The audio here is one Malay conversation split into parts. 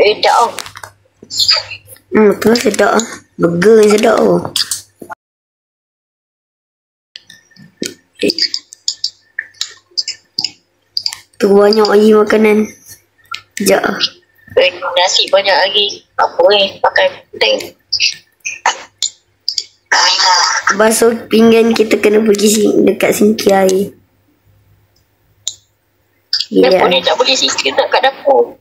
Sedap tau. Tu sedap lah. Burger yang sedap tau. Tu banyak lagi makanan. Sekejap lah. Nasi banyak lagi. Apa pakai penting. Basuh pinggan kita kena pergi dekat sinki air. Dapur ni tak boleh sisir tak kat dapur.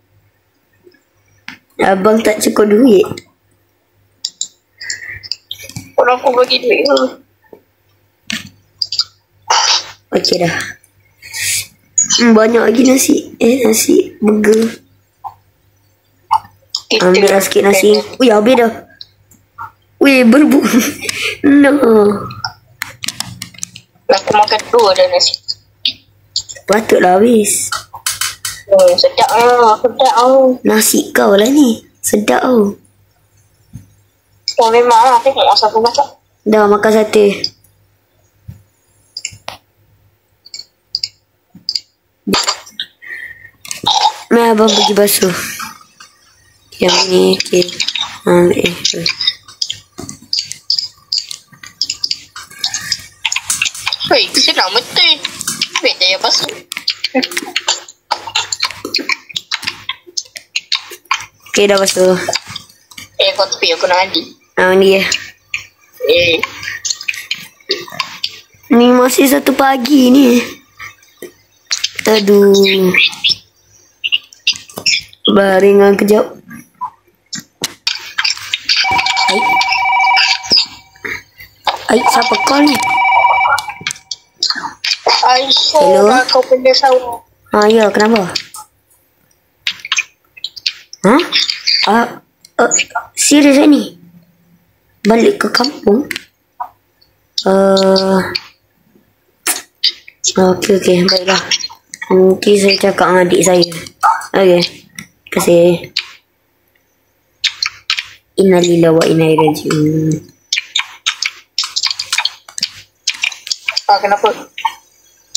Abang tak cukup duit. Orang aku bagi duit ke? Okey dah. Banyak lagi nasi. Nasi burger. Ambil lah sikit nasi. Ui, habis dah. Ui, berbu. No. Aku makan 2 dah nasi. Patutlah habis. Sedap lah. Sedap lah. Nasi kau lah ni. Sedap tau. Memang lah. Tengok masa aku masak. Dah makan sate. Nah, abang pergi basuh. Yang ni, okey. Hei, senang betul. Biar saya basuh. Okey, dah basuh. Kau tepi aku nak mandi. Ni ya. Ni masih 1 pagi ni. Aduh. Baringan kejap. Ai, siapa call ni? Aisyah lah kau benda sawah. Ya, kenapa? Serius ni? Balik ke kampung? Okey, baiklah. Nanti saya cakap dengan adik saya. Okey. Terima kasih. Innalillahi wa inna ilaihi raji'un. Kenapa?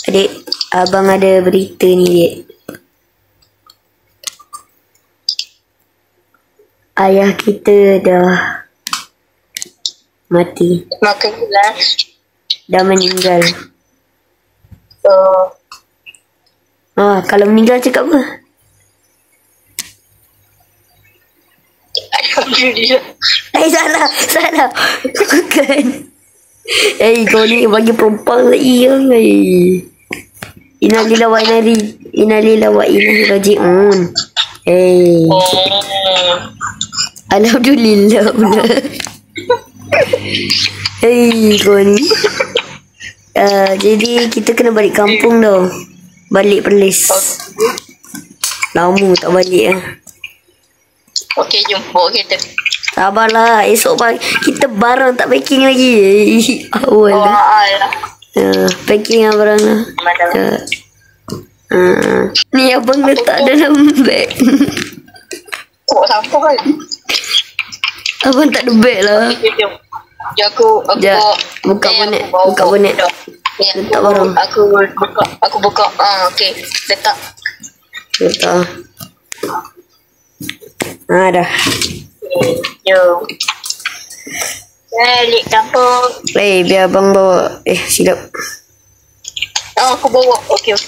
Adik, abang ada berita ni, Dek. Ayah kita dah mati. Makan gelas. Dah meninggal. Kalau meninggal cakap apa? Alhamdulillah. Salah. Bukan. Kau ni bagi perempuan lagi ya. Innalillahi wa inna ilaihi raji'un. Alhamdulillah pula. Kau ni. Jadi kita kena balik kampung tau. Balik Perlis. Lama tak balik lah. Okey, jumpa kita. Sabarlah, esok pagi kita barang tak packing lagi. Awal lah. Packing lah barang lah. Ni abang letak dalam beg. Kok siapa kan? Abang tak ada beg lah. Aku buka bonet. Letak barang. Aku buka. Okey, letak. Dah. Yo. Balik kampung. Biar abang bawa. Silap. Aku bawa. Okey.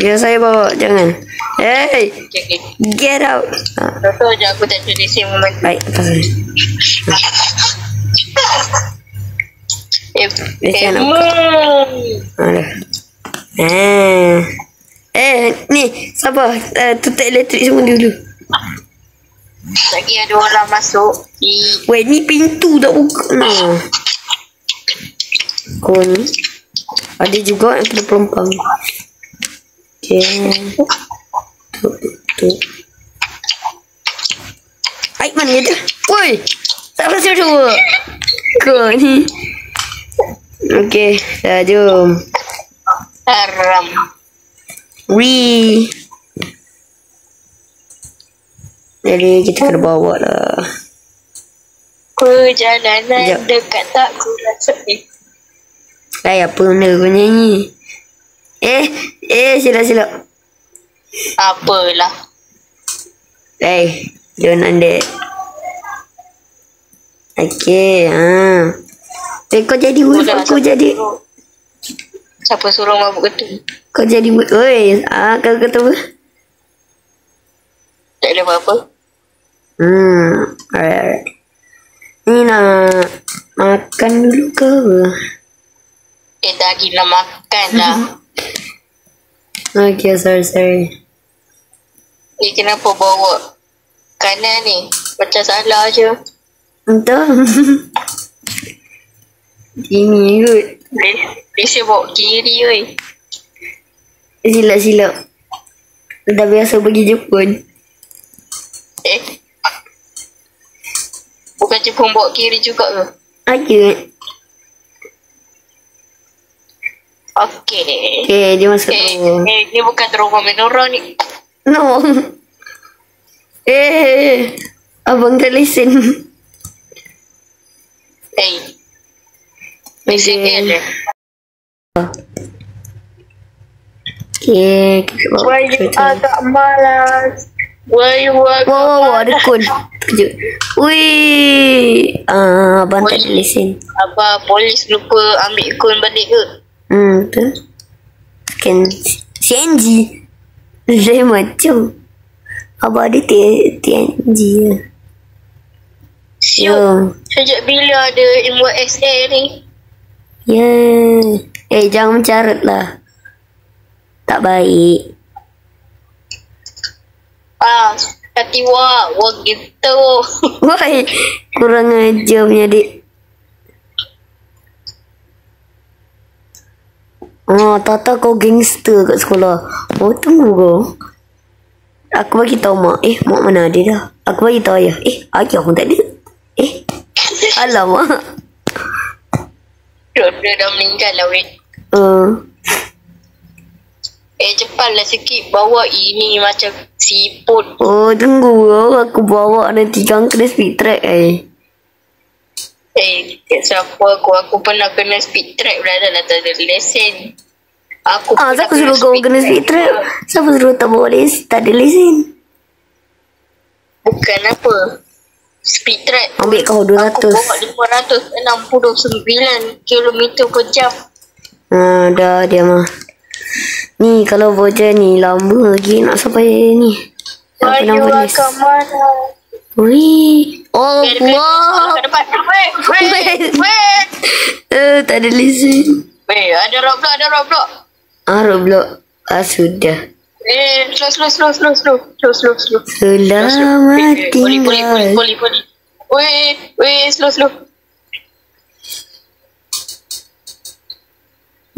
Biar saya bawa, jangan. Get out. Betul je aku tak jadi sim moment. Baik, atas saya. Biasa nak buka. Dah. Ni, sabar. Tutup elektrik semua dulu. Lagi ada orang masuk. Weh, ni pintu tak buka. Kau ni. Ada juga yang kena pelompang. Okay. Tutup. Mana dia tu? Woi. Tak rasa dua. Kau ni. Okay. Dah jom. Haram. Jadi kita kena bawa lah. Perjalanan dekat tak ku rasa ni. Apa benda kau nyanyi? Silap. Apalah. Don't under. Okay, kau jadi wolf, aku jadi. Siapa suruh mabuk ketu? Kau jadi wolf. Oi, kau kata apa? Tak ada apa-apa. Alright. Ni nak makan dulu ke apa? Tadi nak makan lah. Okay, sorry. Ni kenapa bawa kanan ni? Macam salah je. Entah. Ini kot. Malaysia bawa kiri weh. Silap. Dah biasa pergi Jepun. Bukan Jepun bawa kiri juga ke? Ada. Okay, dia masuk tu. ni bukan terowong menora ni. No. Abang tak lesen. Lesen je. Okay. Why you agak malas? Why you agak Wow, ada kun. Terkejut. Wih. Abang tak ada lesen. Apa polis lupa ambil kun balik ke? Betul. Scan CNG. Dia macam abang ada TNG je. Siap. Sejak bila ada MYSA ni? Jangan mencarut lah. Tak baik. Hati wah gitu. Wah, kurang ajar punya adik. Tata kau gangster kat sekolah. Tunggu kau. Aku bagi tahu mak. Mak mana ada dah. Aku bagi tahu ayah. Ayah pun tak ada. Alamak. Dia dah meninggal lah weh. Cepatlah sikit bawa ini macam siput. Tunggu aku bawa nanti kau kena speed track Siapa aku pernah kena speed track berada lah tak ada lesen. Siapa suruh kau kena speed track? Siapa suruh tak bawa lesen? Tak ada lesen. Bukan apa speed track. Ambil kau 200. Aku bawa 569 km per jam. Dah dia mah. Ni kalau voucher ni lama lagi nak sampai ni. Baju akan mana? Wih. Allah. Wait. Tak ada lesen. Ada roadblock. Roadblock. Sudah. Slow. Selamat tinggal. Boleh. Wait, slow.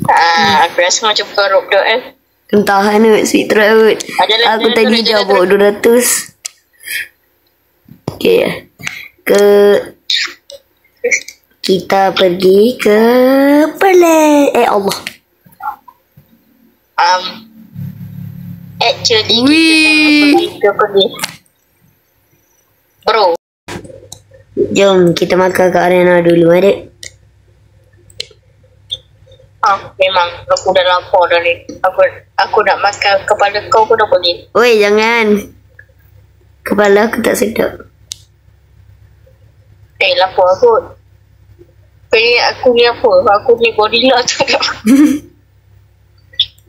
Aku rasa macam bukan roadblock Tahan sweet road. Aku tadi dah bawa 200. Okay. Kita pergi ke Perlis. Allah. Actually kita pergi bro. Jom kita makan kat arena dulu adik. Memang aku dah lapar dah ni. Aku nak makan kepala kau pun dah boleh. Oi jangan. Kepala aku tak sedap. Lapar kot. Aku ni apa? Aku ni gorilla tak.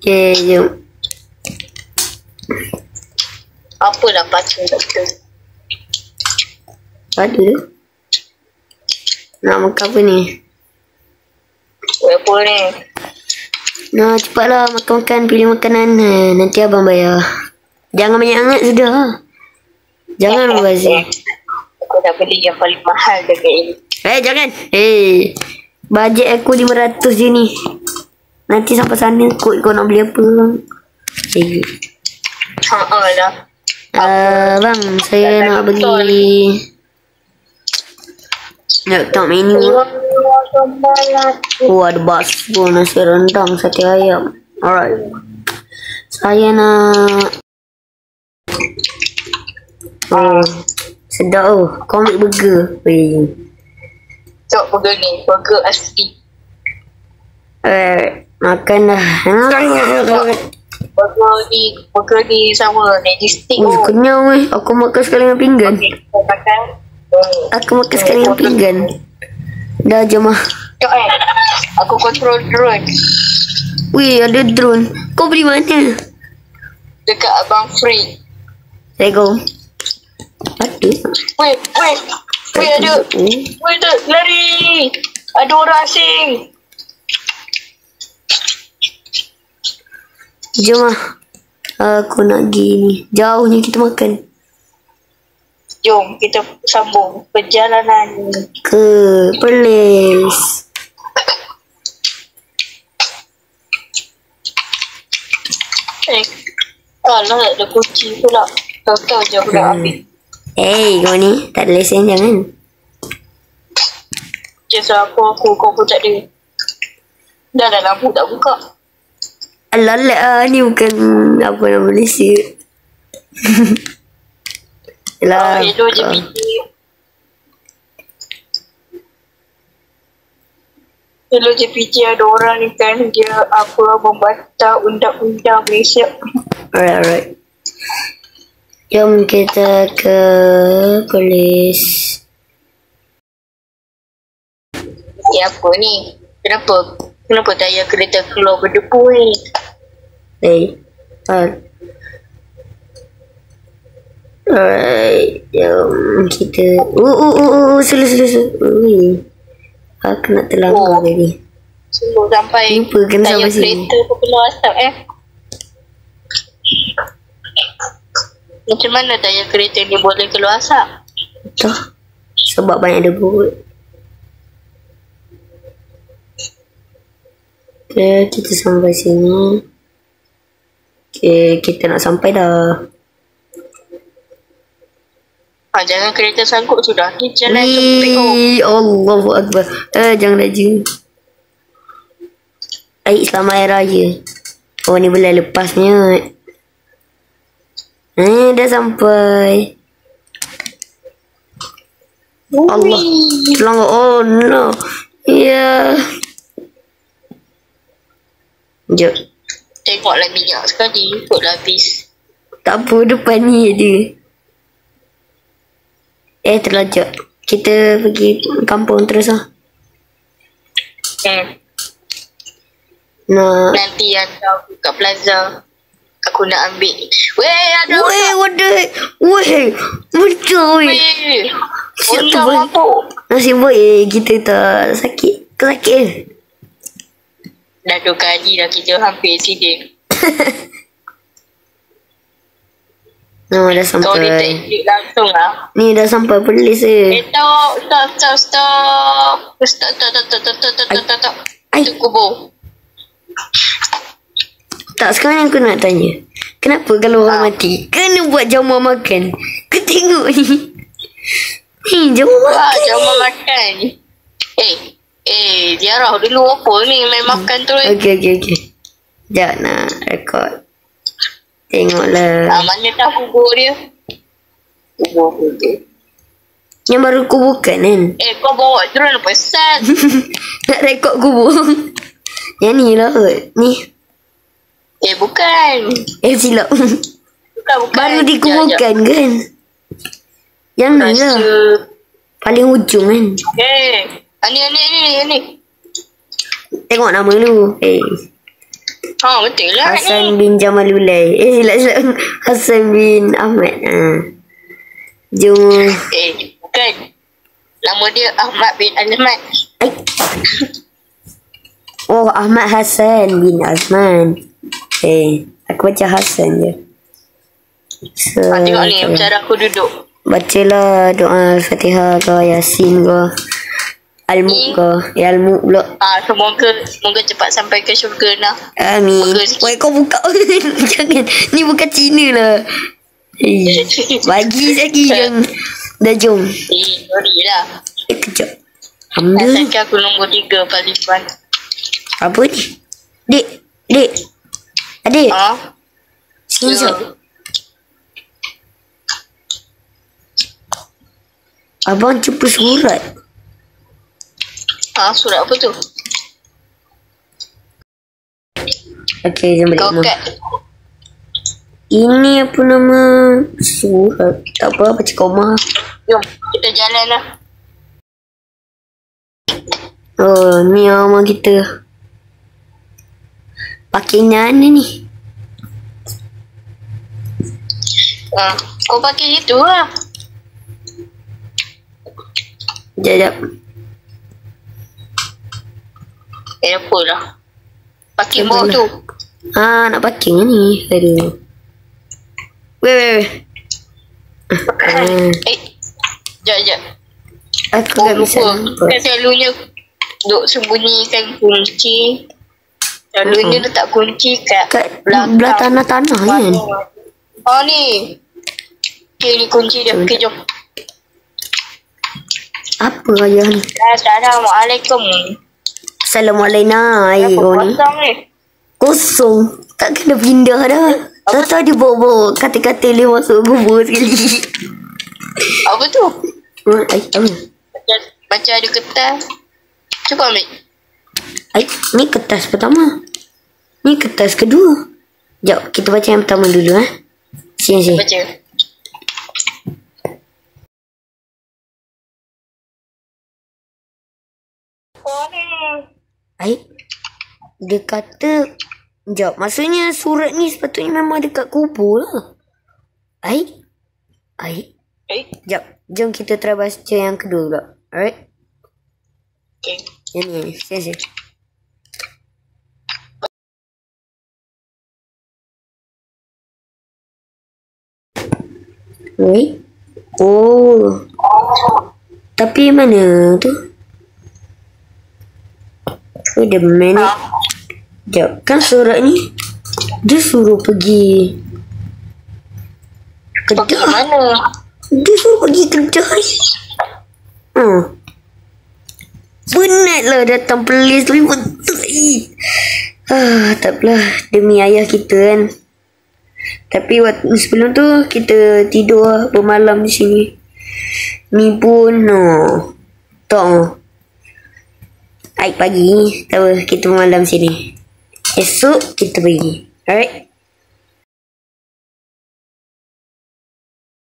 Okay, jom. Apalah pacu doktor. Ada tu. Nak makan apa ni? Apa ni? Nah, cepatlah makan-makan, pilih makanan. Nanti abang bayar. Jangan banyak sangat sudah. Jangan membazir. Aku dah beli yang paling mahal dekat ini. Jangan. Bajet aku 500 je ni. Nanti sampai sana kot kau nak beli apa. Lah. Bang, saya nak beli nak menu. Ada bakso, nasi rendang, sate ayam. Alright. Saya nak sedap kau ambil burger. Cok burger ni, burger asli. Makan dah. Burger ni sama Magic stick Ui, kenyang weh. Aku makan sekali dengan pinggan. Kau makan. Aku makan sekali dengan pinggan. Dah jom lah. Jom aku control drone Wih, ada drone. Kau beli mana? dekat Abang Free. Assalamualaikum. Ada. Wait, ada. Wait, lari. Ada orang asing. Jom lah. Aku nak pergi ni. Jauhnya kita makan. Jom kita sambung perjalanan Ke Perlis. Alah, ada kucing pula. Kau je aku nak ambil. Kau ni tak ada lesen jangan. Jasa aku kau pun tak ada. Dah lampu tak buka. Alah, ni bukan apa nama Malaysia. Yalah. Hello je PT. Hello je PT, ada orang ni kan dia apa membantah undang-undang Malaysia. Alright. Jom kita ke polis. Apa ni? Kenapa tayar kereta keluar berdebu ni? Alright, jom kita. Selu. Aku nak terlambat tadi. Sebelum sampai Lupa kena tayar sampai sini. kereta tu keluar asap Macam mana tayar kereta ni boleh keluar asap? Tak. Sebab banyak debu. Okay, kita sampai sini. Okay, kita nak sampai dah. Jangan kereta sangkut sudah. Ni jalan cepet. Allahu Akbar. Jangan laju. Selamat Hari Raya. Oh, ni bulan lepasnya. Dah sampai. Allah. Selangor. Oh no. Ya. Jom. Tengoklah minyak sekali. Ikutlah habis. Tak apa, depan ni ada. Terlajak. Kita pergi kampung terus lah. Nanti hantar aku kat plaza. Aku nak ambil. Weh, ada orang. What the heck? Weh, betul weh. Siapa mampu? Nasib baik kita tak sakit. Kau sakit Dah 2 kali dah kita hampir accident. dah Kau sampai. dia tak ikut langsung lah. Ni dah sampai polis Stop. Itu kubur. Tak, sekarang aku nak tanya. Kenapa kalau orang mati kena buat jamuan makan? Kau tengok ni. Jamuan makan Jamuan makan. Ziarah dulu apa ni main makan tu. Okay. Sekejap nak rekod. Tengoklah. Mana tahu kubur dia. Kubur. Yang baru kuburkan kan? Kau bawa drone pesan. Nak rekod kubur. Yang ni lah. Ni. Bukan. Silap. Bukan. Baru dikuburkan kan? Yang ni lah. Paling hujung kan? Ni. Tengok nama lu. Betul lah Hassan ni. bin Jamalulai. Silap. Hassan bin Ahmad. Jom. Bukan. Nama dia Ahmad bin Ahmad. Oh, Ahmad Hassan bin Azman. Aku baca Hassan je. Tengok ni cara aku duduk. Bacalah doa Al-Fatihah ke Yasin ke Al-Mulk ke. Al-Mulk pula. Semoga cepat sampai ke syurga lah. Amin. Woi, kau buka. Jangan. Ni bukan Cina lah. Bagi lagi yang. Dah jom. Sorry lah. Kejap. Alhamdulillah. Asalkan aku nombor 3 paling depan. Apa ni? Dek. Adik. Sini jom. Abang jumpa surat. Surat apa tu? Okay, jom balik rumah. Ini apa nama surat? Tak apa, baca koma. Jom, kita jalan lah. Oh, ni nama kita. Pakai mana ni? Kau pakai itu lah. Sekejap. Apa lah. Pakai bawah tu. Nak pakai ni. Aduh. Weh. Sekejap. Aku tak bisa lupa. nampak. Kan selalunya duk sembunyikan kunci. Selalunya letak kunci kat Belah tanah-tanah kan? Oh ni. Okay, ni kunci dia. Okay, jom. Apa aja ni? Assalamualaikum. Assalamualaikum. Apa Kau ni kosong ni? kosong. Tak kena pindah dah. Tahu dia bawa-bawa kata-kata dia masuk kubur sekali. Apa tu? Apa? Macam ada kertas. Cuba ambil. Ni kertas pertama. Ni kertas kedua. Sekejap, kita baca yang pertama dulu Sini. Baca. Oh ni. Dia kata, sekejap, maksudnya surat ni sepatutnya memang dekat kubur lah. Sekejap, jom kita try baca yang kedua pula. Alright? Okay. Yang ni, sini. Oh. Tapi mana tu? Wait a minute. Sekejap, kan surat ni dia suruh pergi Pergi kedai. mana? Dia suruh pergi kedai. Penat lah datang polis tapi betul. Tak apalah, demi ayah kita kan. Tapi waktu sebelum tu kita tidur lah bermalam di sini. Ni pun tak. Pagi, tak apa, kita bermalam sini. Esok kita pergi. Alright?